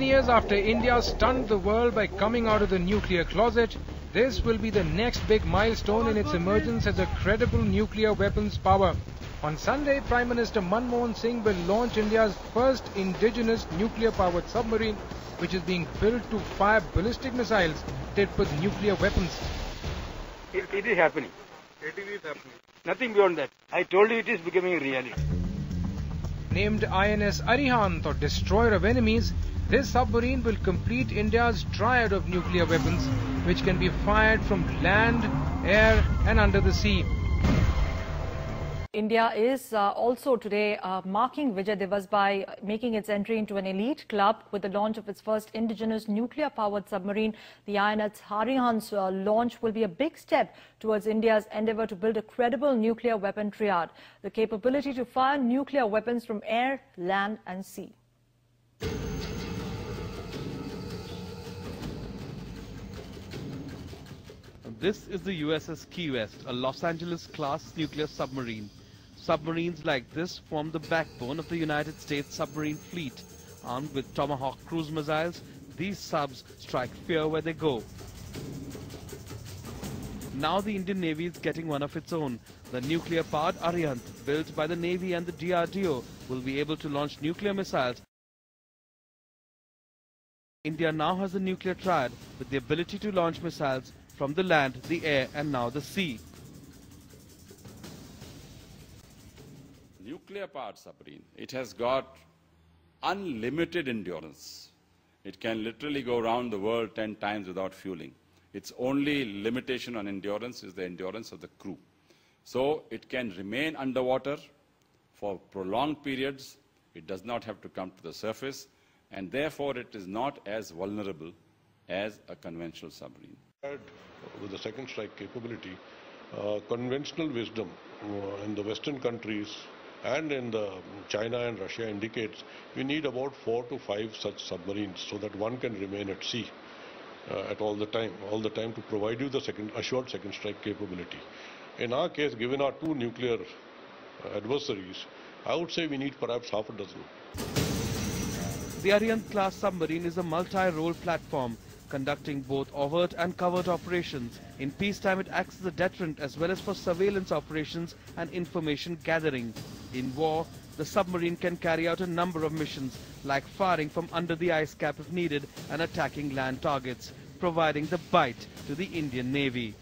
Years after India stunned the world by coming out of the nuclear closet, this will be the next big milestone in its emergence as a credible nuclear weapons power. On Sunday, Prime Minister Manmohan Singh will launch India's first indigenous nuclear-powered submarine, which is being built to fire ballistic missiles tipped with nuclear weapons. It is happening. It is happening. Nothing beyond that. I told you it is becoming a reality. Named INS Arihant, or Destroyer of Enemies, this submarine will complete India's triad of nuclear weapons, which can be fired from land, air and under the sea. India is also today marking Vijay Diwas by making its entry into an elite club with the launch of its first indigenous nuclear-powered submarine. The INS Arihant's launch will be a big step towards India's endeavour to build a credible nuclear weapon triad, the capability to fire nuclear weapons from air, land and sea. This is the USS Key West, a Los Angeles-class nuclear submarine. Submarines like this form the backbone of the United States submarine fleet. Armed with Tomahawk cruise missiles, these subs strike fear where they go. Now the Indian Navy is getting one of its own. The nuclear-powered Arihant, built by the Navy and the DRDO, will be able to launch nuclear missiles. India now has a nuclear triad with the ability to launch missiles from the land, the air and now the sea. Nuclear-powered submarine, it has got unlimited endurance. It can literally go around the world 10 times without fueling. Its only limitation on endurance is the endurance of the crew. So it can remain underwater for prolonged periods. It does not have to come to the surface, and therefore it is not as vulnerable as a conventional submarine. With the second strike capability, conventional wisdom in the Western countries and in China and Russia indicates we need about 4 to 5 such submarines so that one can remain at sea at all the time to provide you the assured second strike capability. In our case, given our 2 nuclear adversaries, I would say we need perhaps half a dozen. The Arihant class submarine is a multi-role platform, conducting both overt and covert operations. In peacetime, it acts as a deterrent as well as for surveillance operations and information gathering. In war, the submarine can carry out a number of missions like firing from under the ice cap if needed and attacking land targets, providing the bite to the Indian Navy.